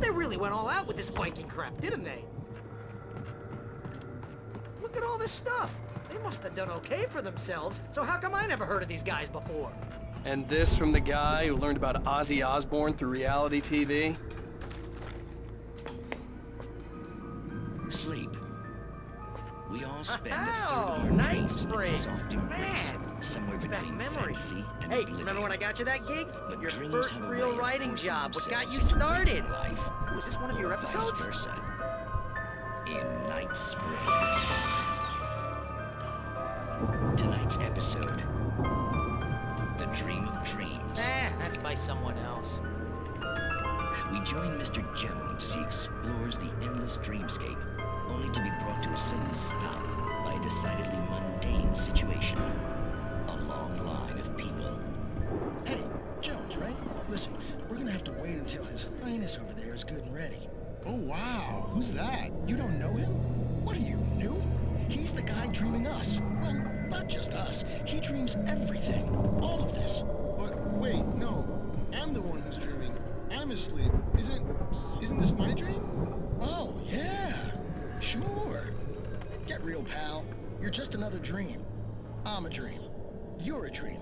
They really went all out with this Viking crap, didn't they? Look at all this stuff. They must have done okay for themselves, so how come I never heard of these guys before? And this from the guy who learned about Ozzy Osbourne through reality TV? Sleep. We all spend a third Oh, of our Night dreams in Springs. soft embrace, Man, somewhere it's back between memories. fantasy and Hey, oblivion. remember when I got you that gig? But Your dreams first have a real way of writing forcing job. What got you themselves into started? waking life, Was this one of your or vice episodes? versa. In Night Springs. Tonight's episode, The Dream of Dreams. That's by someone else. We join Mr. Jones as he explores the endless dreamscape, only to be brought to a sudden stop by a decidedly mundane situation. A long line of people. Hey, Jones, right? Listen, we're gonna have to wait until His Highness over there is good and ready. Oh, wow. Who's that? You don't know him? What are you, new? He's the guy dreaming us. Well, not just us. He dreams everything. All of this. But wait, no. I'm the one who's dreaming. I'm asleep. Isn't this my dream? Oh, yeah. Sure. Get real, pal. You're just another dream. I'm a dream. You're a dream.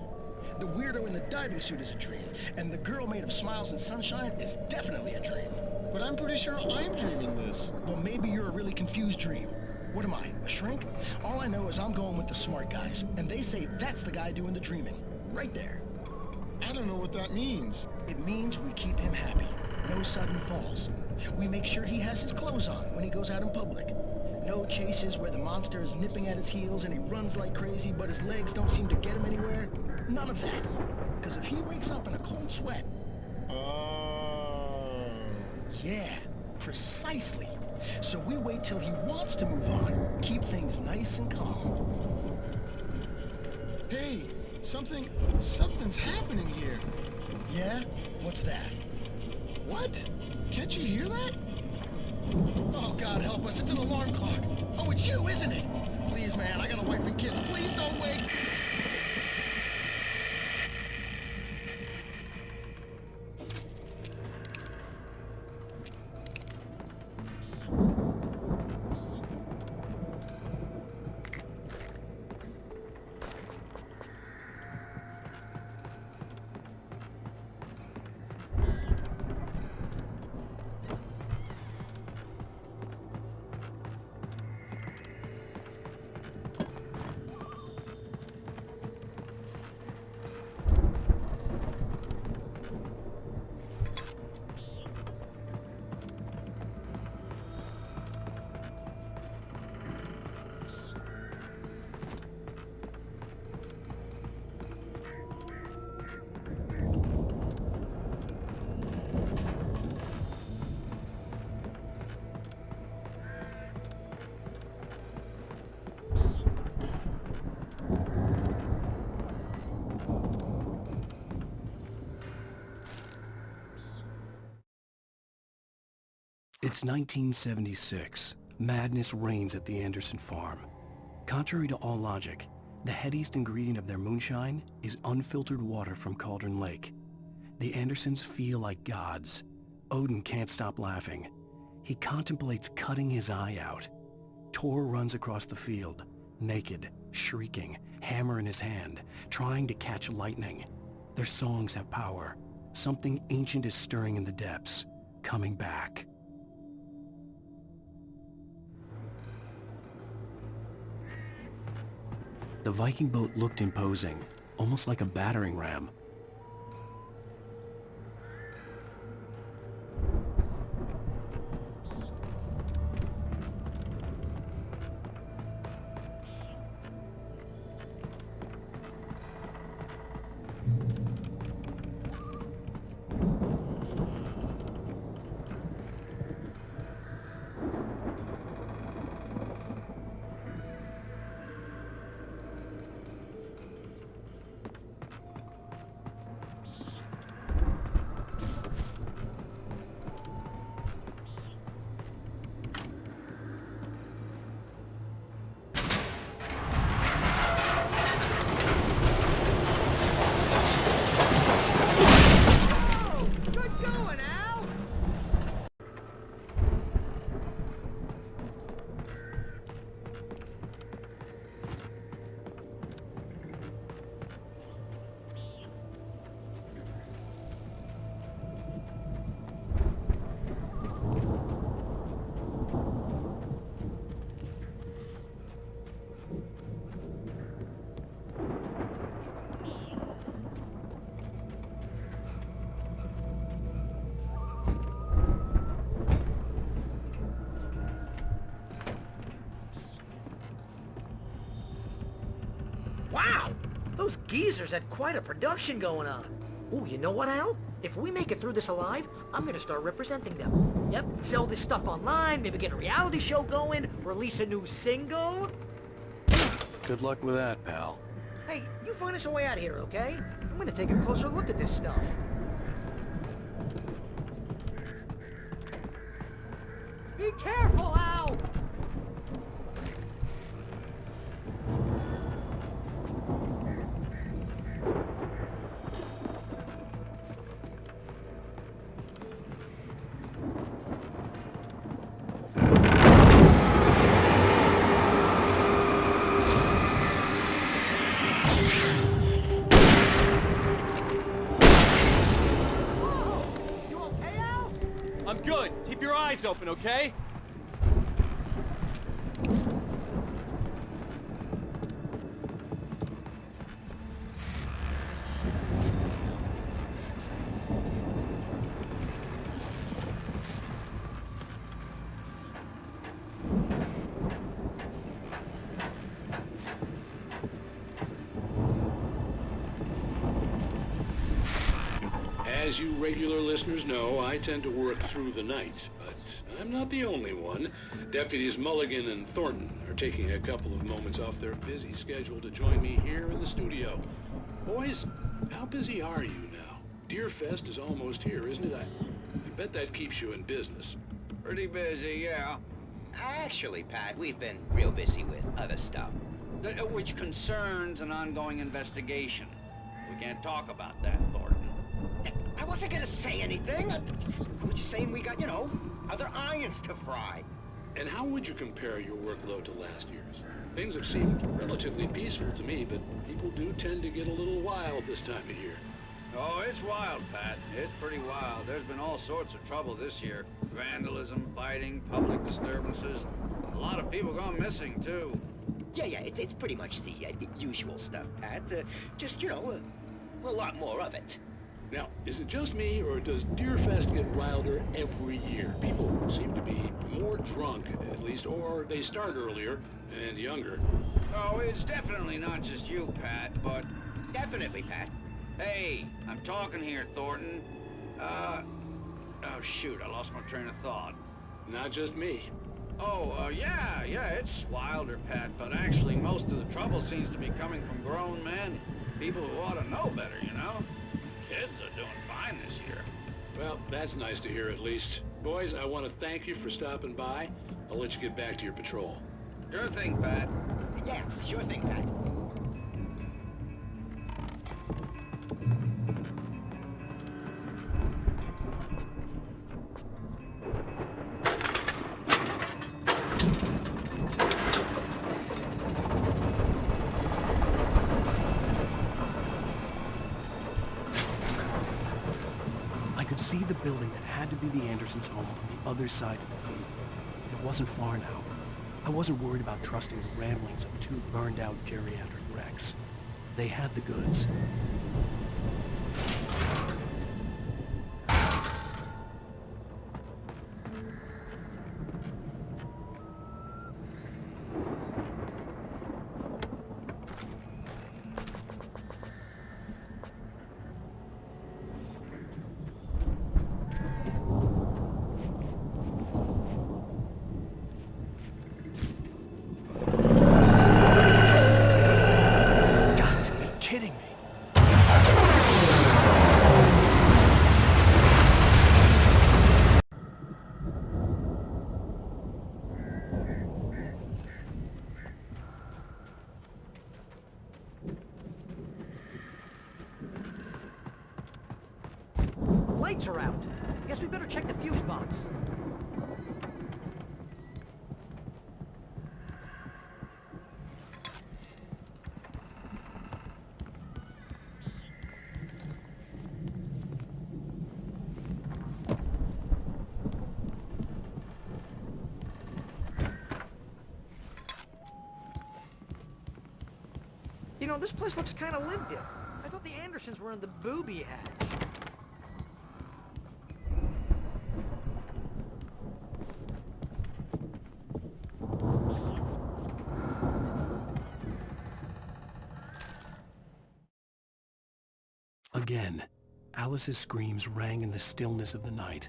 The weirdo in the diving suit is a dream. And the girl made of smiles and sunshine is definitely a dream. But I'm pretty sure I'm dreaming this. Well, maybe you're a really confused dream. What am I, a shrink? All I know is I'm going with the smart guys, and they say that's the guy doing the dreaming. Right there. I don't know what that means. It means we keep him happy. No sudden falls. We make sure he has his clothes on when he goes out in public. No chases where the monster is nipping at his heels and he runs like crazy, but his legs don't seem to get him anywhere. None of that. Because if he wakes up in a cold sweat... Oh. Yeah, precisely. So we wait till he wants to move on. Keep things nice and calm. Hey, something's happening here. Yeah? What's that? What? Can't you hear that? Oh, God help us, it's an alarm clock. Oh, it's you, isn't it? Please, man, I got a wife and kids. Please don't wake. It's 1976. Madness reigns at the Anderson farm. Contrary to all logic, the headiest ingredient of their moonshine is unfiltered water from Cauldron Lake. The Andersons feel like gods. Odin can't stop laughing. He contemplates cutting his eye out. Tor runs across the field, naked, shrieking, hammer in his hand, trying to catch lightning. Their songs have power. Something ancient is stirring in the depths, coming back. The Viking boat looked imposing, almost like a battering ram. Those geezers had quite a production going on. Ooh, you know what, Al? If we make it through this alive, I'm gonna start representing them. Yep, sell this stuff online, maybe get a reality show going, release a new single. Good luck with that, pal. Hey, you find us a way out of here, okay? I'm gonna take a closer look at this stuff. Be careful, Al! You okay, Al? I'm good. Keep your eyes open, okay? As you regular listeners know, I tend to work through the night, but I'm not the only one. Deputies Mulligan and Thornton are taking a couple of moments off their busy schedule to join me here in the studio. Boys, how busy are you now? Deerfest is almost here, isn't it? I bet that keeps you in business. Pretty busy, yeah. Actually, Pat, we've been real busy with other stuff, which concerns an ongoing investigation. We can't talk about that, Thornton. I wasn't gonna say anything. I was just saying we got, you know, other irons to fry. And how would you compare your workload to last year's? Things have seemed relatively peaceful to me, but people do tend to get a little wild this time of year. Oh, it's wild, Pat. It's pretty wild. There's been all sorts of trouble this year. Vandalism, fighting, public disturbances. A lot of people gone missing, too. Yeah, it's pretty much the usual stuff, Pat. Just, you know, a lot more of it. Now, is it just me, or does Deerfest get wilder every year? People seem to be more drunk, at least, or they start earlier and younger. Oh, it's definitely not just you, Pat, but... Definitely, Pat. Hey, I'm talking here, Thornton. Oh, shoot, I lost my train of thought. Not just me. Oh, yeah, it's wilder, Pat, but actually most of the trouble seems to be coming from grown men. People who ought to know better, you know? Kids are doing fine this year. Well, that's nice to hear at least. Boys, I want to thank you for stopping by. I'll let you get back to your patrol. Sure thing, Pat. Yeah, sure thing, Pat. I could see the building that had to be the Andersons' home on the other side of the field. It wasn't far now. I wasn't worried about trusting the ramblings of two burned-out geriatric wrecks. They had the goods. Got to be kidding me. Lights are out. Guess we better check the fuse box. You know, this place looks kind of lived in. I thought the Andersons were in the booby hatch. again. Alice's screams rang in the stillness of the night.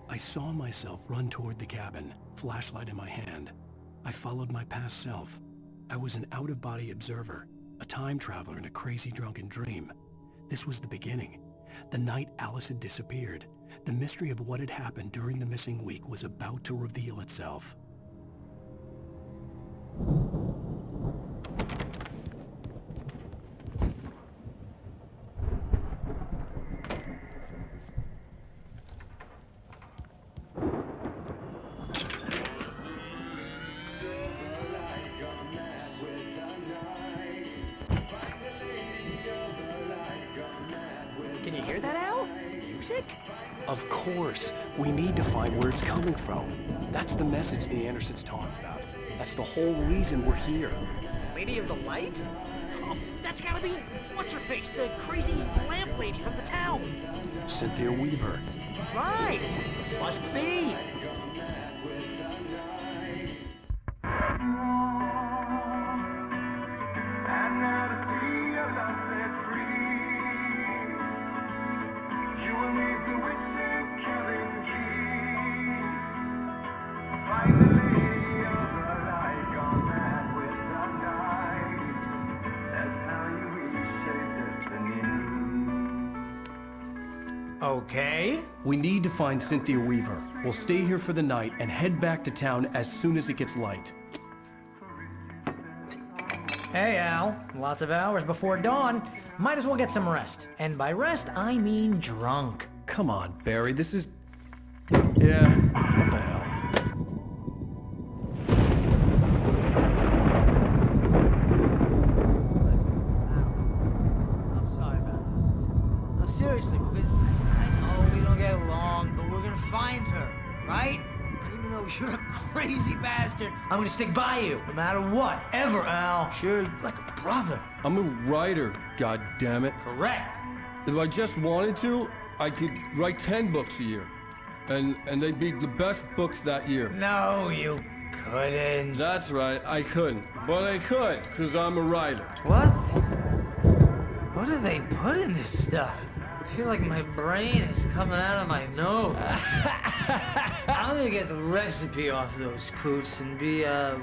I saw myself run toward the cabin, flashlight in my hand. I followed my past self. I was an out-of-body observer, a time traveler in a crazy drunken dream. This was the beginning. The night Alice had disappeared. The mystery of what had happened during the missing week was about to reveal itself. Can you hear that, Al? Music? Of course. We need to find where it's coming from. That's the message the Andersons talked about. That's the whole reason we're here. Lady of the Light? Oh, that's gotta be... what's-her-face? The crazy lamp lady from the town. Cynthia Weaver. Right. Must be. Okay. We need to find Cynthia Weaver. We'll stay here for the night and head back to town as soon as it gets light. Hey, Al. Lots of hours before dawn. Might as well get some rest. And by rest, I mean drunk. Come on, Barry, this is... Yeah, what the hell? I'm sorry about this. No, seriously, because I know we don't get along, but we're gonna find her, right? And even though you're a crazy bastard, I'm gonna stick by you, no matter what, ever, Al. Sure, like a brother. I'm a writer, goddammit. Correct. If I just wanted to, I could write 10 books a year. And they'd be the best books that year. No, you couldn't. That's right, I couldn't. But I could, because I'm a writer. What? What do they put in this stuff? I feel like my brain is coming out of my nose. I'm gonna get the recipe off those coots and be a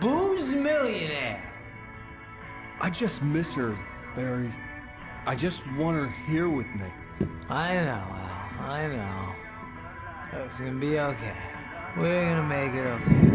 booze millionaire. I just miss her, Barry. I just want her here with me. I know, Al. I know. It's gonna be okay. We're gonna make it okay.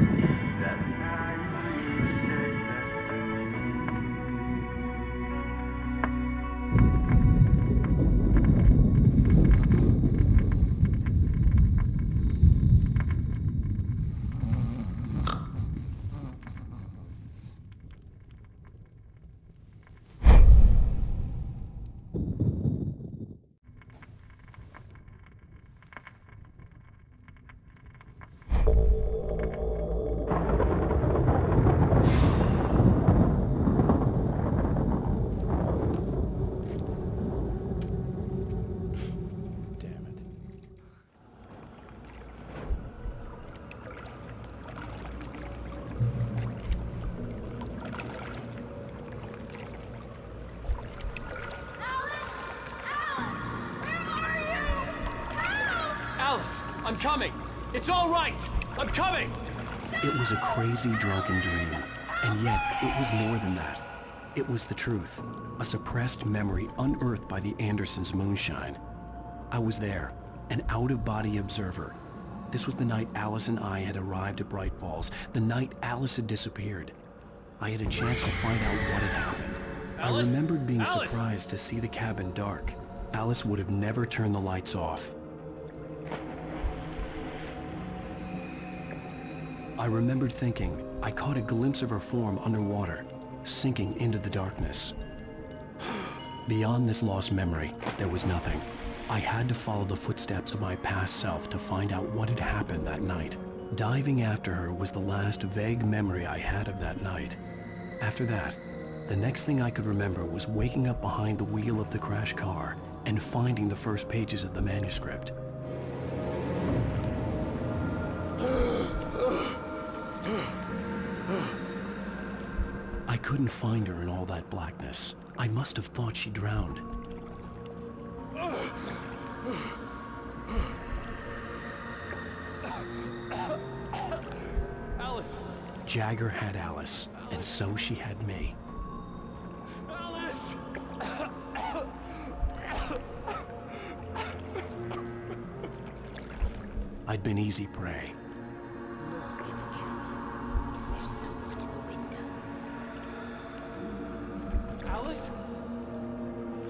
Alice, I'm coming. It's all right. I'm coming. It was a crazy drunken dream, and yet it was more than that. It was the truth, a suppressed memory unearthed by the Andersons' moonshine. I was there, an out-of-body observer. This was the night Alice and I had arrived at Bright Falls, the night Alice had disappeared. I had a chance to find out what had happened. Alice? I remembered being Alice? surprised to see the cabin dark. Alice would have never turned the lights off. I remembered thinking I caught a glimpse of her form underwater, sinking into the darkness. Beyond this lost memory, there was nothing. I had to follow the footsteps of my past self to find out what had happened that night. Diving after her was the last vague memory I had of that night. After that, the next thing I could remember was waking up behind the wheel of the crashed car and finding the first pages of the manuscript. I couldn't find her in all that blackness. I must have thought she drowned. Alice! Jagger had Alice, and so she had me. Alice! I'd been easy prey. Look in the cabin. Is there someone in the window? Alice?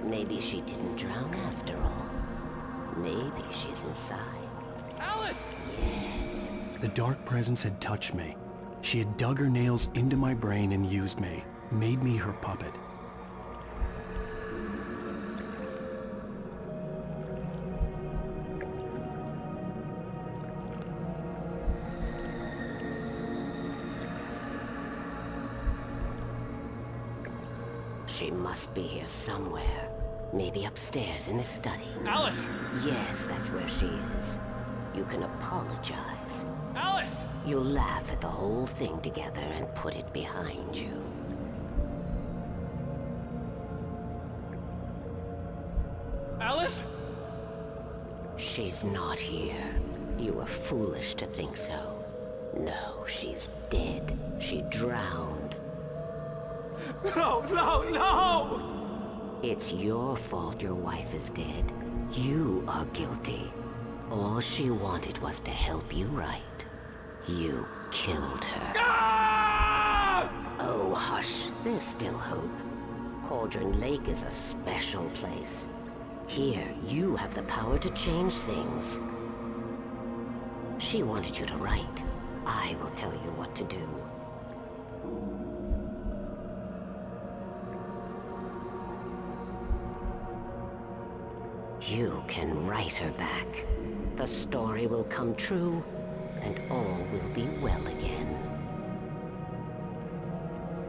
Maybe she didn't drown after all. Maybe she's inside. Alice! Yes. The dark presence had touched me. She had dug her nails into my brain and used me, made me her puppet. She must be here somewhere. Maybe upstairs in the study. Alice! Yes, that's where she is. You can apologize. Alice! You'll laugh at the whole thing together and put it behind you. Alice? She's not here. You were foolish to think so. No, she's dead. She drowned. No, no, no! It's your fault your wife is dead. You are guilty. All she wanted was to help you right. You killed her. Ah! Oh, hush. There's still hope. Cauldron Lake is a special place. Here, you have the power to change things. She wanted you to write. I will tell you what to do. You can write her back. The story will come true, and all will be well again.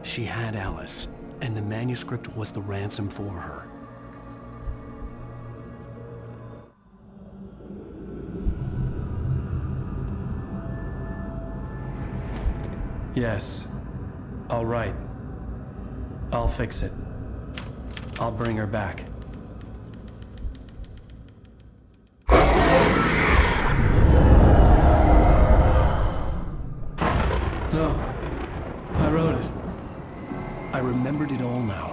She had Alice, and the manuscript was the ransom for her. Yes. All right. I'll fix it. I'll bring her back. No. I wrote it. I remembered it all now.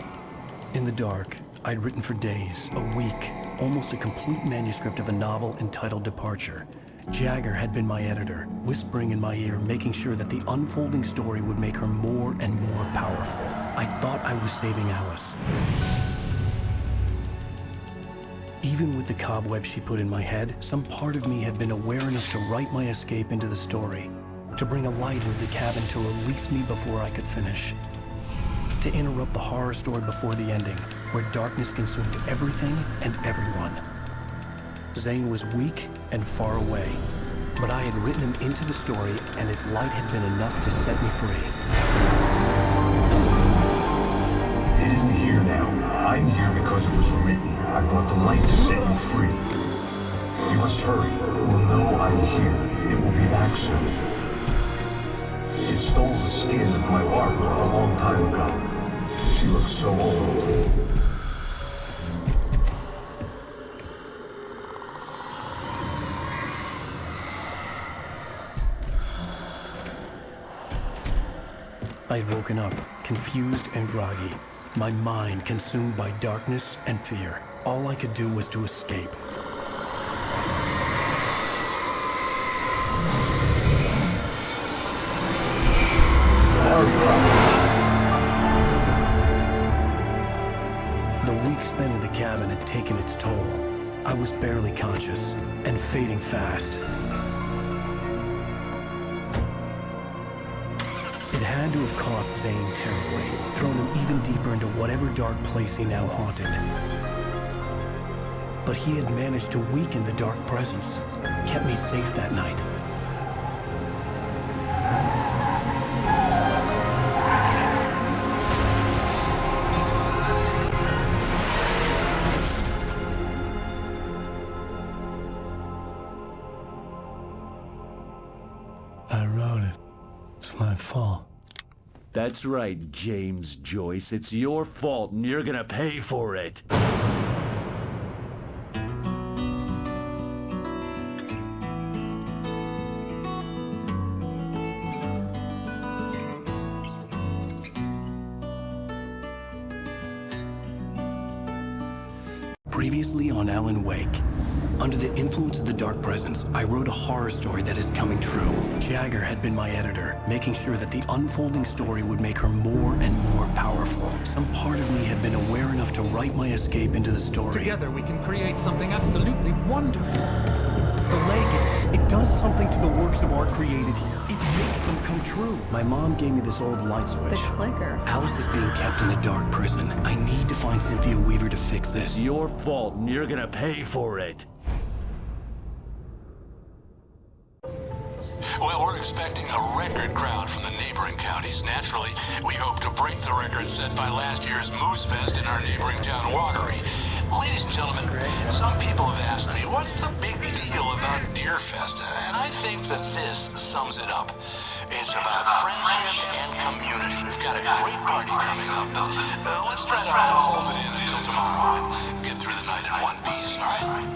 In the dark, I'd written for days, a week, almost a complete manuscript of a novel entitled Departure. Jagger had been my editor, whispering in my ear, making sure that the unfolding story would make her more and more powerful. I thought I was saving Alice. Even with the cobweb she put in my head, some part of me had been aware enough to write my escape into the story, to bring a light into the cabin to release me before I could finish, to interrupt the horror story before the ending, where darkness consumed everything and everyone. Zane was weak and far away, but I had written him into the story, and his light had been enough to set me free. It isn't here now. I'm here because it was written. I brought the light to set you free. You must hurry. We'll know I'm here. It will be back soon. It stole the skin of my Barbara a long time ago. She looks so old. I had woken up, confused and groggy, my mind consumed by darkness and fear. All I could do was to escape. The week spent in the cabin had taken its toll. I was barely conscious, and fading fast. It had to have cost Zane terribly, thrown him even deeper into whatever dark place he now haunted. But he had managed to weaken the dark presence, kept me safe that night. I wrote it. It's my fault. That's right, James Joyce. It's your fault, and you're gonna pay for it. Previously on Alan Wake. Under the influence of the Dark Presence, I wrote a horror story that is coming true. Jagger had been my editor, making sure that the unfolding story would make her more and more powerful. Some part of me had been aware enough to write my escape into the story. Together we can create something absolutely wonderful. The lake, it does something to the works of art created here. It makes them come true. My mom gave me this old light switch. The clicker. Alice is being kept in a dark prison. I need to find Cynthia Weaver to fix this. It's your fault, and you're gonna pay for it. Well, we're expecting a record crowd from the neighboring counties. Naturally, we hope to break the record set by last year's Moose Fest in our neighboring town, Watery. Ladies and gentlemen, some people have asked me, what's the big deal about Deer Fest? And I think that this sums it up. It's about friendship and community. We've got a great party coming up. Let's try to hold it in until tomorrow and get through the night in one piece, all right?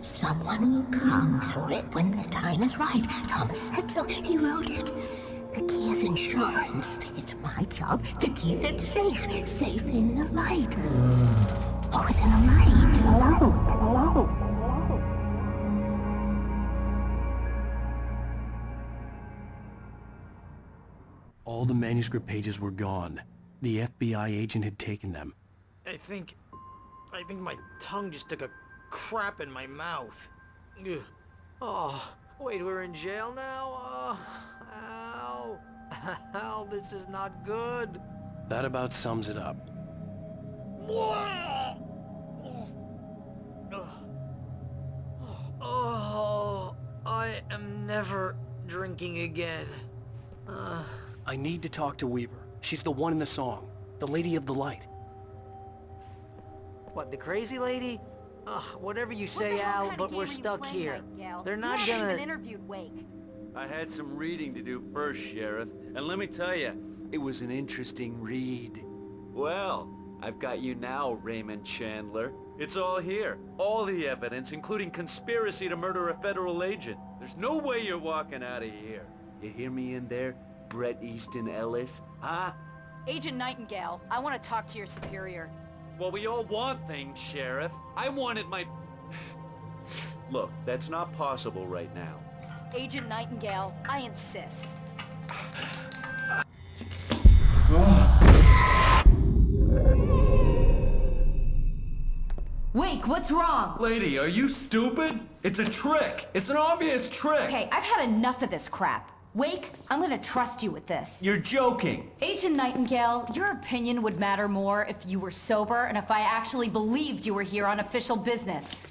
Someone will come for it when the time is right. Thomas said so. He wrote it. The key is insurance. It's my job to keep it safe. Safe in the light. Always in the light. Hello. All the manuscript pages were gone. The FBI agent had taken them. I think my tongue just took a crap in my mouth. Ugh. Oh, wait, we're in jail now? Ow. Ow, this is not good. That about sums it up. Oh, I am never drinking again. I need to talk to Weaver. She's the one in the song. The Lady of the Light. What, the crazy lady? Ugh, whatever you say, Al, but we're stuck here. They're not gonna... interviewed Wake. I had some reading to do first, Sheriff, and let me tell you, it was an interesting read. Well, I've got you now, Raymond Chandler. It's all here. All the evidence, including conspiracy to murder a federal agent. There's no way you're walking out of here. You hear me in there, Bret Easton Ellis? Huh? Agent Nightingale, I want to talk to your superior. Well, we all want things, Sheriff. I wanted my... Look, that's not possible right now. Agent Nightingale, I insist. Wake, what's wrong? Lady, are you stupid? It's a trick. It's an obvious trick. Okay, I've had enough of this crap. Wake, I'm gonna trust you with this. You're joking. Agent Nightingale, your opinion would matter more if you were sober and if I actually believed you were here on official business.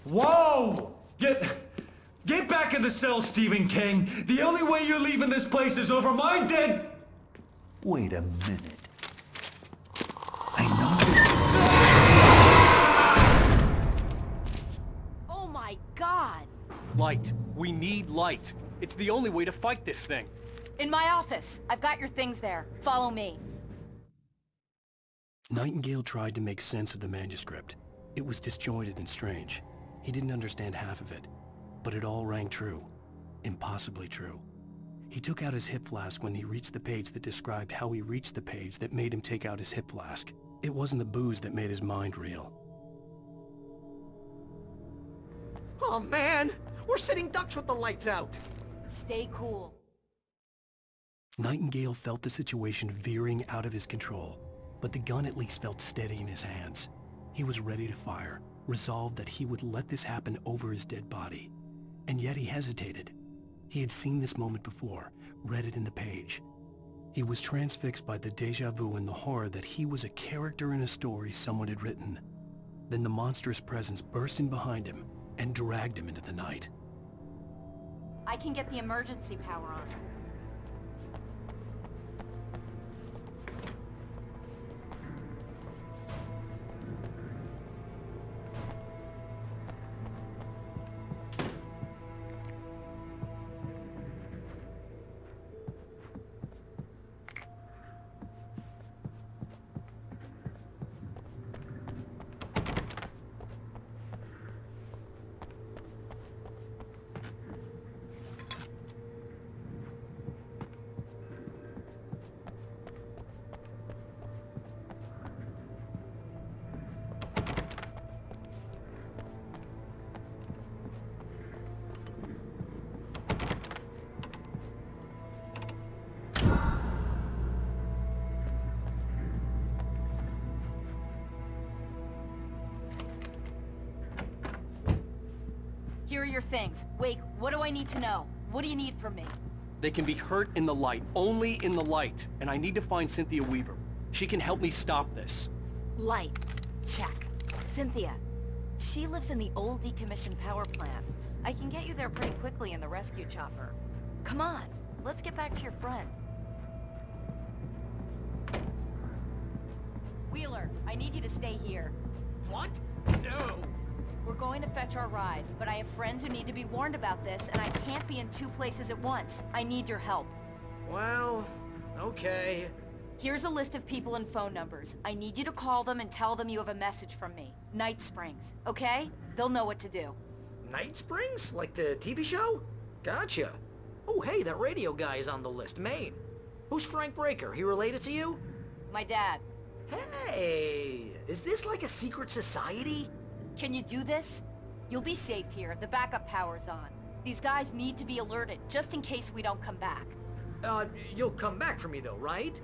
Whoa! Get back in the cell, Stephen King. The only way you're leaving this place is over my dead... Wait a minute. I know... Oh my God! Light. We need light. It's the only way to fight this thing. In my office. I've got your things there. Follow me. Nightingale tried to make sense of the manuscript. It was disjointed and strange. He didn't understand half of it, but it all rang true. Impossibly true. He took out his hip flask when he reached the page that described how he reached the page that made him take out his hip flask. It wasn't the booze that made his mind reel. Oh man, we're sitting ducks with the lights out. Stay cool. Nightingale felt the situation veering out of his control, but the gun at least felt steady in his hands. He was ready to fire, resolved that he would let this happen over his dead body. And yet he hesitated. He had seen this moment before, read it in the page. He was transfixed by the déjà vu and the horror that he was a character in a story someone had written. Then the monstrous presence burst in behind him and dragged him into the night. I can get the emergency power on. Here are your things. Wake, what do I need to know? What do you need from me? They can be hurt in the light, only in the light. And I need to find Cynthia Weaver. She can help me stop this. Light. Check. Cynthia. She lives in the old decommissioned power plant. I can get you there pretty quickly in the rescue chopper. Come on, let's get back to your friend. Wheeler, I need you to stay here. What? No! We're going to fetch our ride, but I have friends who need to be warned about this, and I can't be in 2 places at once. I need your help. Well, okay. Here's a list of people and phone numbers. I need you to call them and tell them you have a message from me. Night Springs, okay? They'll know what to do. Night Springs? Like the TV show? Gotcha. Oh, hey, that radio guy is on the list, Maine. Who's Frank Breaker? He related to you? My dad. Hey, is this like a secret society? Can you do this? You'll be safe here. The backup power's on. These guys need to be alerted, just in case we don't come back. You'll come back for me though, right?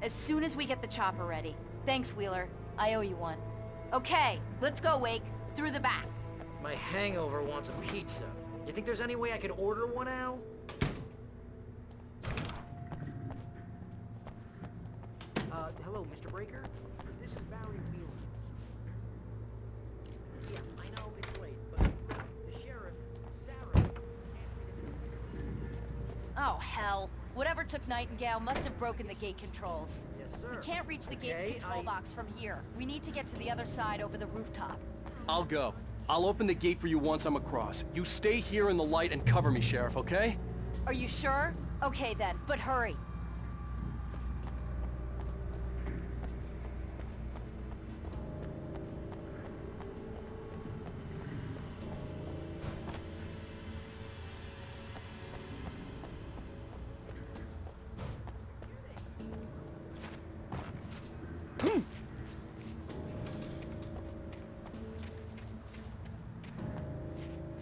As soon as we get the chopper ready. Thanks, Wheeler. I owe you one. Okay, let's go, Wake. Through the back. My hangover wants a pizza. You think there's any way I could order one, Al? Hello, Mr. Breaker? This is Barry Wheeler. Yeah, I know it's late, but the sheriff, Sarah, asked me to... Oh, hell. Whatever took Nightingale must have broken the gate controls. Yes, sir. We can't reach the gate's control box from here. We need to get to the other side over the rooftop. I'll go. I'll open the gate for you once I'm across. You stay here in the light and cover me, Sheriff, okay? Are you sure? Okay then, but hurry.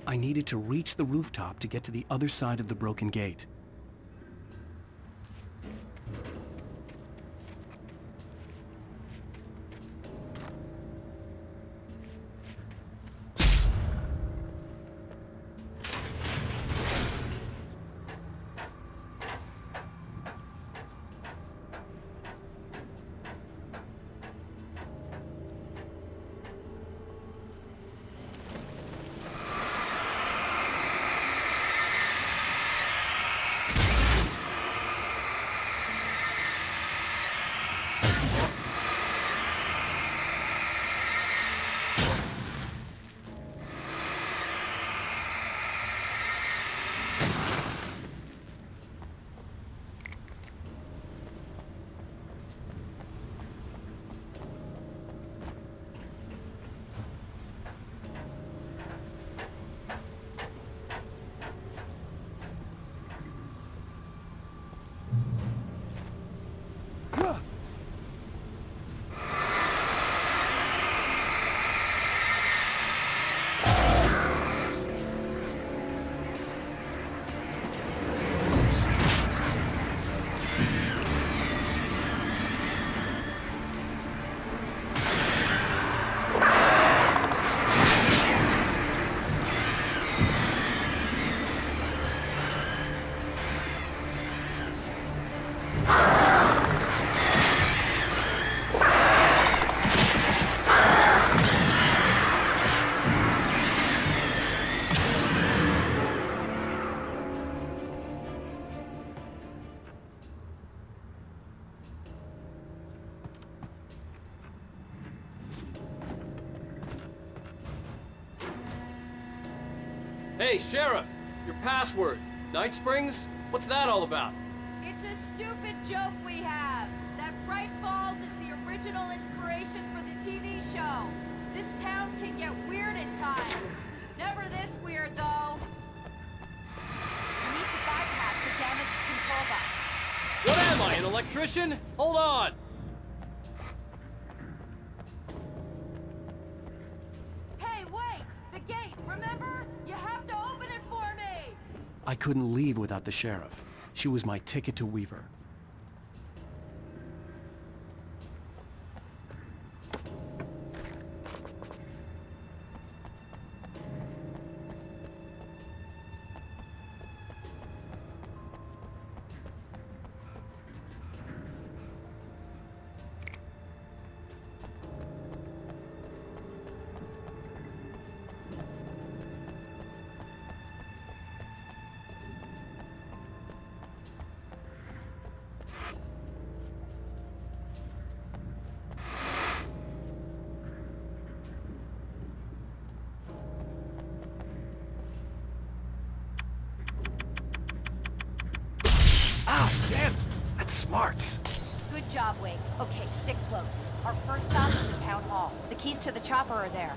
I needed to reach the rooftop to get to the other side of the broken gate. Hey, Sheriff! Your password. Night Springs? What's that all about? It's a stupid joke we have. That Bright Falls is the original inspiration for the TV show. This town can get weird at times. Never this weird, though. We need to bypass the damaged control box. What am I, an electrician? Hold on! Hey, wait! The gate, remember? You have to open it for me! I couldn't leave without the sheriff. She was my ticket to Weaver. smarts. Good job, Wake. Okay, stick close. Our first stop is the town hall. The keys to the chopper are there.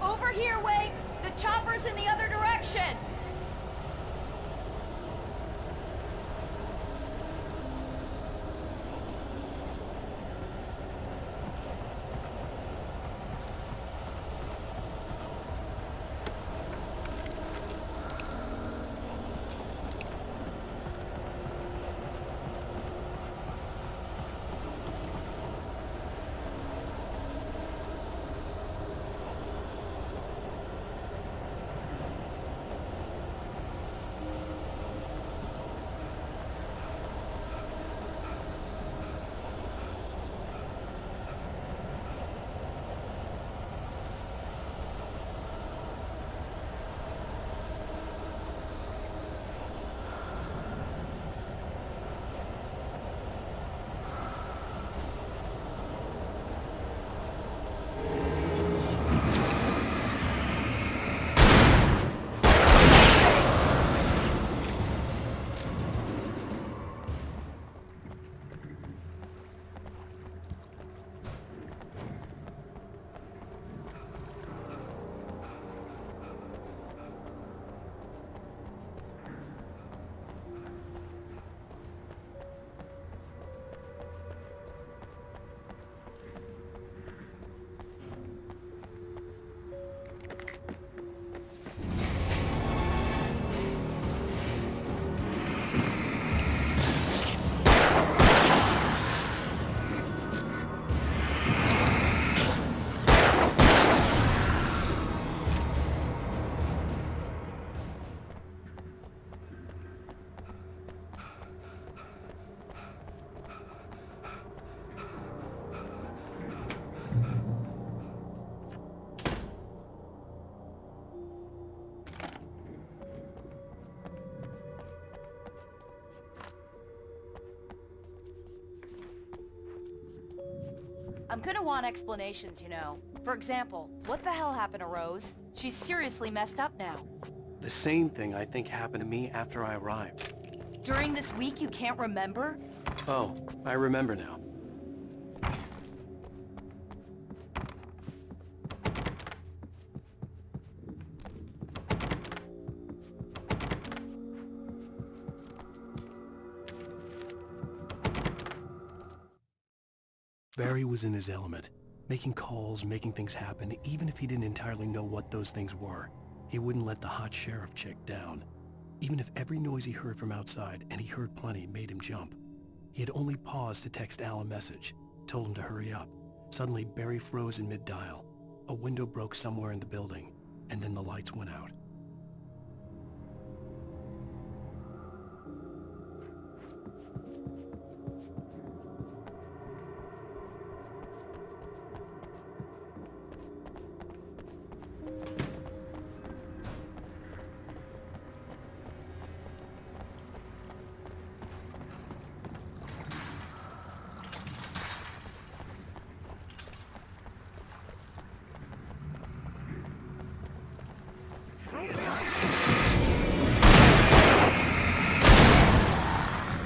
Over here, Wake! The chopper's in the other direction! I'm gonna want explanations, you know. For example, what the hell happened to Rose? She's seriously messed up now. The same thing I think happened to me after I arrived. During this week, you can't remember? Oh, I remember now. Barry was in his element, making calls, making things happen, even if he didn't entirely know what those things were. He wouldn't let the hot sheriff chick down. Even if every noise he heard from outside, and he heard plenty, made him jump. He had only paused to text Al a message, told him to hurry up. Suddenly, Barry froze in mid-dial. A window broke somewhere in the building, and then the lights went out.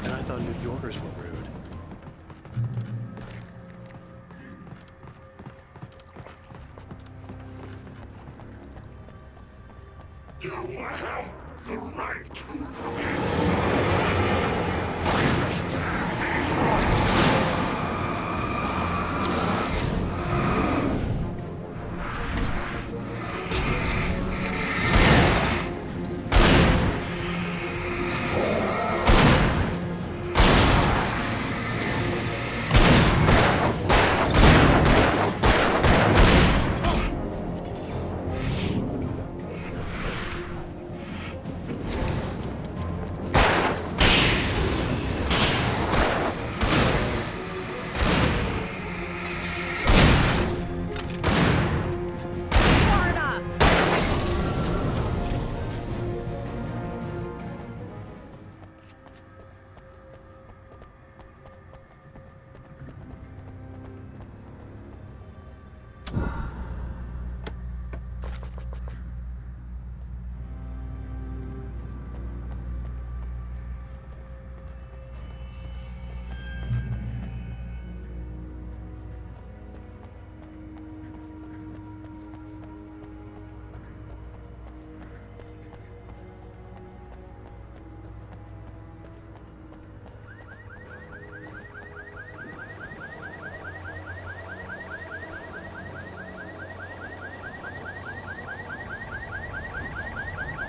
And I thought New Yorkers were rude. You have the right to understand these rights.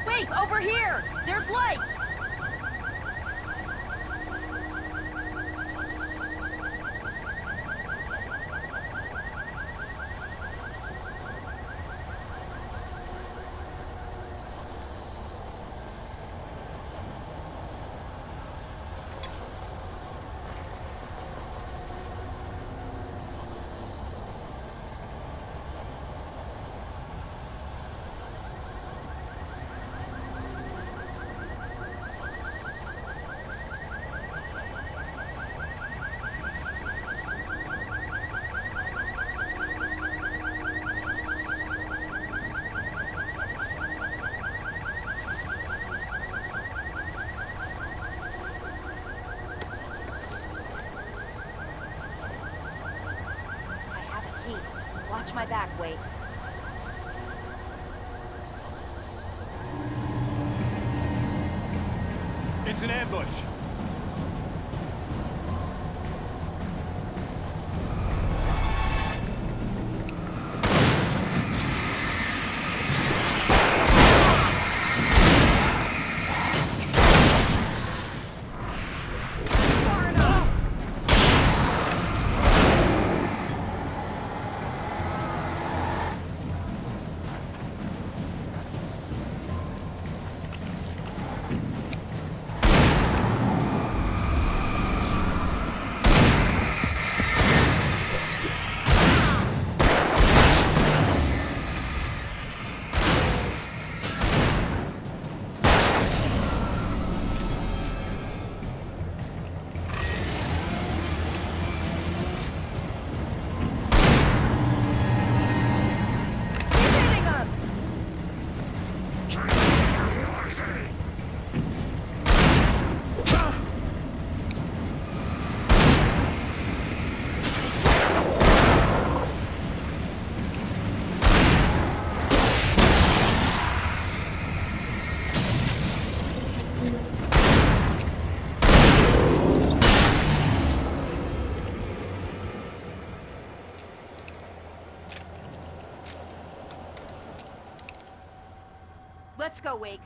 Wait, over here! There's light! Watch my back, wait. It's an ambush. Let's go, Wake.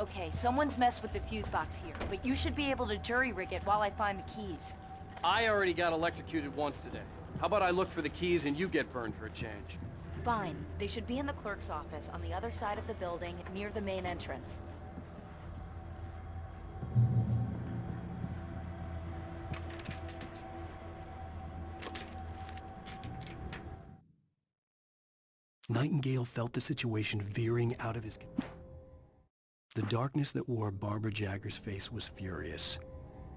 Okay, someone's messed with the fuse box here, but you should be able to jury-rig it while I find the keys. I already got electrocuted once today. How about I look for the keys and you get burned for a change? Fine. They should be in the clerk's office on the other side of the building, near the main entrance. Nightingale felt the situation veering out of his... The darkness that wore Barbara Jagger's face was furious.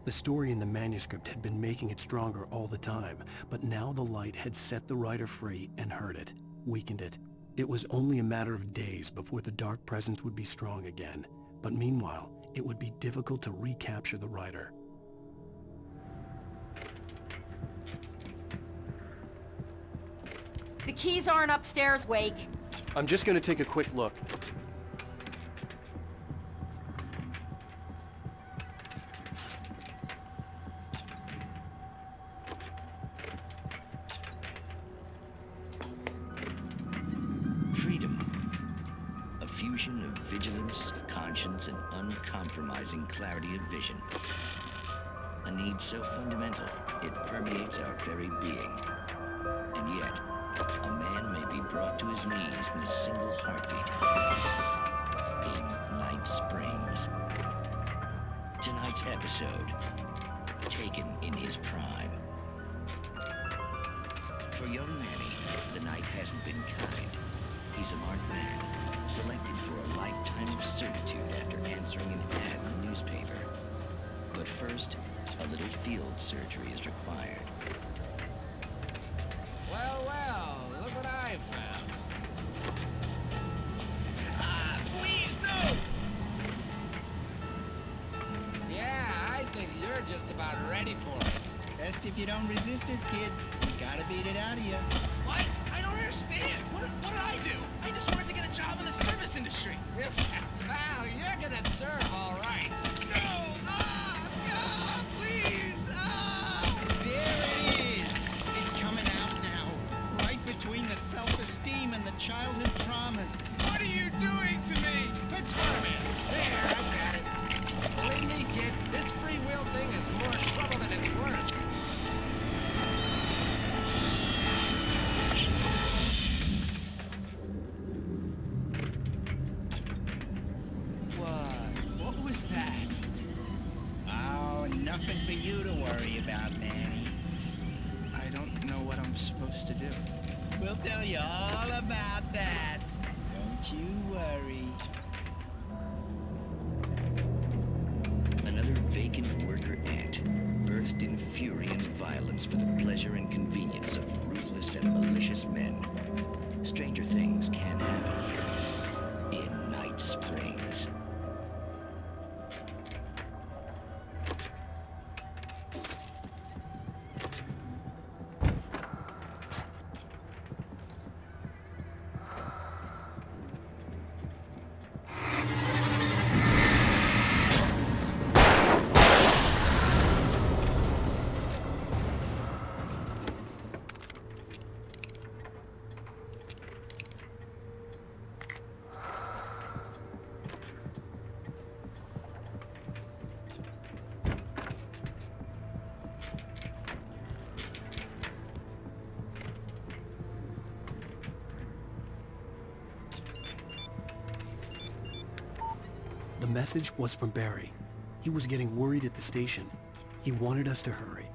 The story in the manuscript had been making it stronger all the time, but now the light had set the writer free and hurt it, weakened it. It was only a matter of days before the dark presence would be strong again, but meanwhile, it would be difficult to recapture the writer. The keys aren't upstairs, Wake. I'm just gonna take a quick look. Freedom. A fusion of vigilance, conscience, and uncompromising clarity of vision. A need so fundamental, it permeates our very being. And yet, a man may be brought to his knees in a single heartbeat. In Night Springs. Tonight's episode, taken in his prime. For young Manny, the night hasn't been kind. He's a marked man, selected for a lifetime of servitude after answering an ad in the newspaper. But first, a little field surgery is required. Well, well, look what I found. Please, no! Yeah, I think you're just about ready for it. Best if you don't resist this, kid. We gotta beat it out of you. What? I don't understand. What did I do? I just wanted to get a job in the service industry. Well, you're gonna serve all right. No! Please! There it is! It's coming out now. Right between the self-esteem and the childhood traumas. What are you doing to me? Pittsburgh! There, I've got it. Believe me, kid, this free will thing is more trouble than it's worth. What was that? Oh, nothing for you to worry about, Manny. I don't know what I'm supposed to do. We'll tell you all about that. Don't you worry. Another vacant worker ant, birthed in fury and violence for the pleasure and convenience of ruthless and malicious men. Stranger things can happen here in Night Springs. The message was from Barry. He was getting worried at the station. He wanted us to hurry.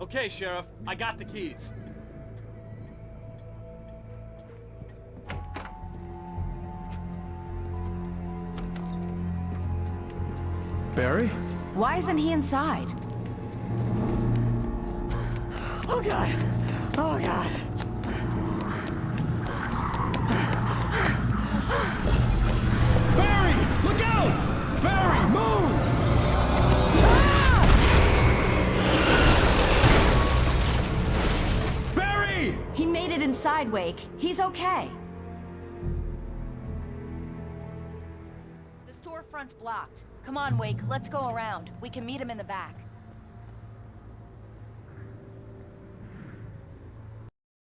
Okay, Sheriff. I got the keys. Barry? Why isn't he inside? Oh, God. Oh, God. Barry! Look out! Barry, move! Barry! He made it inside, Wake. He's okay. The storefront's blocked. Come on, Wake. Let's go around. We can meet him in the back.